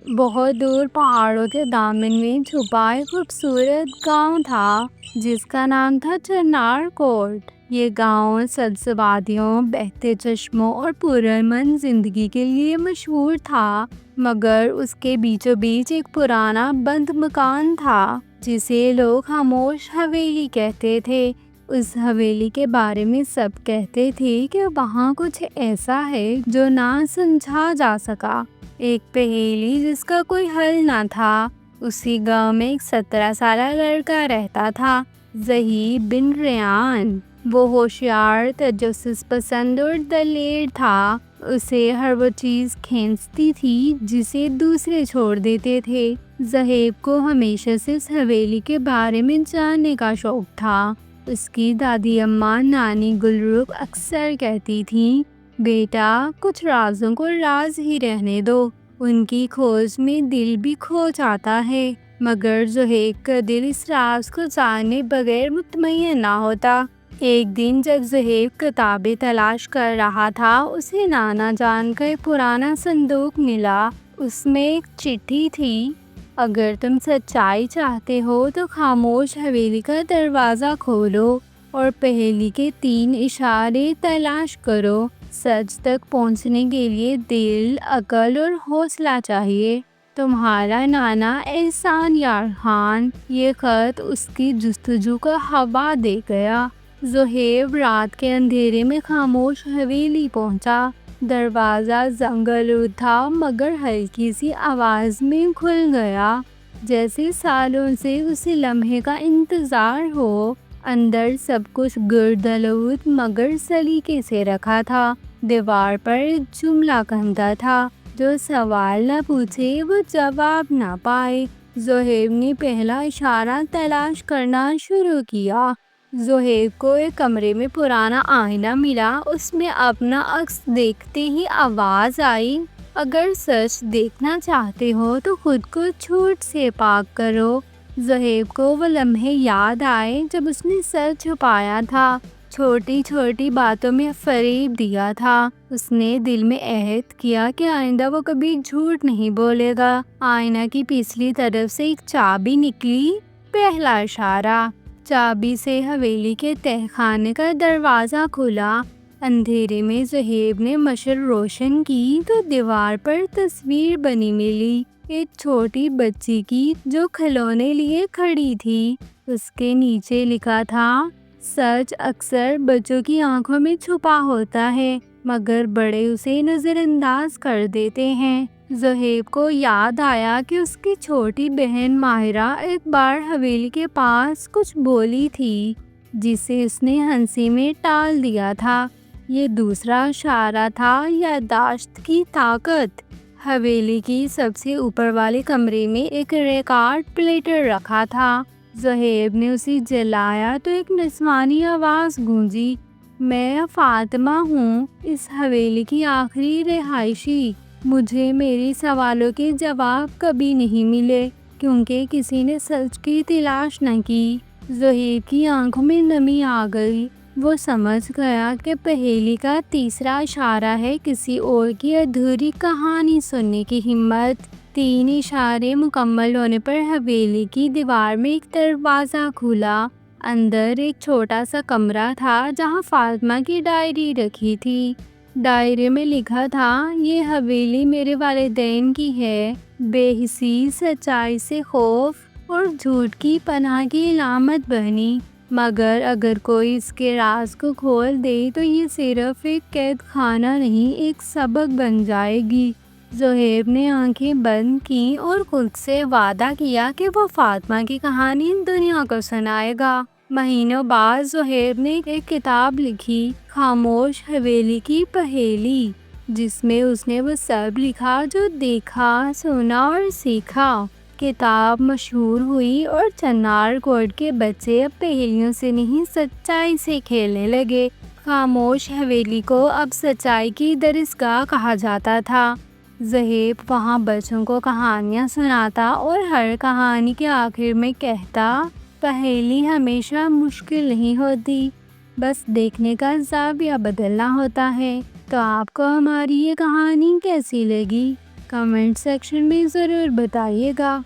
بہت دور پہاڑوں کے دامن میں چھپا ایک خوبصورت گاؤں تھا جس کا نام تھا چنار کوٹ۔ یہ گاؤں سبز وادیوں، بہتے چشموں اور پرامن زندگی کے لیے مشہور تھا، مگر اس کے بیچوں بیچ ایک پرانا بند مکان تھا جسے لوگ خاموش حویلی کہتے تھے۔ اس حویلی کے بارے میں سب کہتے تھے کہ وہاں کچھ ایسا ہے جو نہ سمجھا جا سکا، ایک پہیلی جس کا کوئی حل نہ تھا۔ اسی گاؤں میں ایک 17 سالہ لڑکا رہتا تھا، زہیب بن ریان۔ وہ ہوشیار، تجسس پسند اور دلیر تھا۔ اسے ہر وہ چیز کھینچتی تھی جسے دوسرے چھوڑ دیتے تھے۔ زہیب کو ہمیشہ سے اس حویلی کے بارے میں جاننے کا شوق تھا۔ اس کی دادی اماں نانی گلرخ اکثر کہتی تھیں، بیٹا کچھ رازوں کو راز ہی رہنے دو، ان کی کھوج میں دل بھی کھو جاتا ہے۔ مگر زہیب کا دل اس راز کو جانے بغیر مطمئن نہ ہوتا۔ ایک دن جب زہیب کتابیں تلاش کر رہا تھا، اسے نانا جان کا ایک پرانا صندوق ملا۔ اس میں ایک چٹھی تھی، اگر تم سچائی چاہتے ہو تو خاموش حویلی کا دروازہ کھولو اور پہیلی کے 3 اشارے تلاش کرو۔ سچ تک پہنچنے کے لیے دل، عقل اور حوصلہ چاہیے۔ تمہارا نانا احسان یار خان۔ یہ خط اس کی جستجو کا ہوا دے گیا۔ زہیب رات کے اندھیرے میں خاموش حویلی پہنچا۔ دروازہ زنگآلود تھا، مگر ہلکی سی آواز میں کھل گیا، جیسے سالوں سے اسی لمحے کا انتظار ہو۔ اندر سب کچھ گرد آلود مگر سلیقے سے رکھا تھا۔ دیوار پر ایک جملہ کندہ تھا، جو سوال نہ پوچھے وہ جواب نہ پائے۔ زہیب نے پہلا اشارہ تلاش کرنا شروع کیا۔ زہیب کو ایک کمرے میں پرانا آئینہ ملا۔ اس میں اپنا عکس دیکھتے ہی آواز آئی، اگر سچ دیکھنا چاہتے ہو تو خود کو جھوٹ سے پاک کرو۔ زہیب کو وہ لمحے یاد آئے جب اس نے سر چھپایا تھا، چھوٹی چھوٹی باتوں میں فریب دیا تھا۔ اس نے دل میں عہد کیا کہ آئندہ وہ کبھی جھوٹ نہیں بولے گا۔ آئینہ کی پچھلی طرف سے ایک چابی نکلی۔ پہلا اشارہ، چابی سے حویلی کے تہہ خانے کا دروازہ کھلا۔ اندھیرے میں زہیب نے مشعل روشن کی تو دیوار پر تصویر بنی ملی، ایک چھوٹی بچی کی جو کھلونے لیے کھڑی تھی۔ اس کے نیچے لکھا تھا، سچ اکثر بچوں کی آنکھوں میں چھپا ہوتا ہے، مگر بڑے اسے نظر انداز کر دیتے ہیں۔ زہیب کو یاد آیا کہ اس کی چھوٹی بہن ماہرہ ایک بار حویلی کے پاس کچھ بولی تھی جسے اس نے ہنسی میں ٹال دیا تھا۔ یہ دوسرا اشارہ تھا، یادداشت کی طاقت۔ حویلی کی سب سے اوپر والے کمرے میں ایک ریکارڈ پلیٹر رکھا تھا۔ زہیب نے اسے جلایا تو ایک نسوانی آواز گونجی، میں فاطمہ ہوں، اس حویلی کی آخری رہائشی۔ مجھے میرے سوالوں کے جواب کبھی نہیں ملے کیونکہ کسی نے سچ کی تلاش نہ کی۔ زہیب کی آنکھوں میں نمی آ گئی۔ وہ سمجھ گیا کہ پہیلی کا تیسرا اشارہ ہے کسی اور کی ادھوری کہانی سننے کی ہمت۔ 3 اشارے مکمل ہونے پر حویلی کی دیوار میں ایک دروازہ کھلا۔ اندر ایک چھوٹا سا کمرہ تھا جہاں فاطمہ کی ڈائری رکھی تھی۔ ڈائری میں لکھا تھا، یہ حویلی میرے والدین کی ہے، بے حسی، سچائی سے خوف اور جھوٹ کی پناہ کی علامت بنی، مگر اگر کوئی اس کے راز کو کھول دے تو یہ صرف ایک قید خانہ نہیں، ایک سبق بن جائے گی۔ زہیب نے آنکھیں بند کی اور خود سے وعدہ کیا کہ وہ فاطمہ کی کہانی دنیا کو سنائے گا۔ مہینوں بعد زہیب نے ایک کتاب لکھی، خاموش حویلی کی پہیلی، جس میں اس نے وہ سب لکھا جو دیکھا، سنا اور سیکھا۔ کتاب مشہور ہوئی اور چنار کوٹ کے بچے اب پہیلیوں سے نہیں، سچائی سے کھیلنے لگے۔ خاموش حویلی کو اب سچائی کی درسگاہ کہا جاتا تھا۔ زہیب وہاں بچوں کو کہانیاں سناتا اور ہر کہانی کے آخر میں کہتا، پہیلی ہمیشہ مشکل نہیں ہوتی، بس دیکھنے کا زاویہ بدلنا ہوتا ہے۔ تو آپ کو ہماری یہ کہانی کیسی لگی؟ کمنٹ سیکشن میں ضرور بتائیے گا۔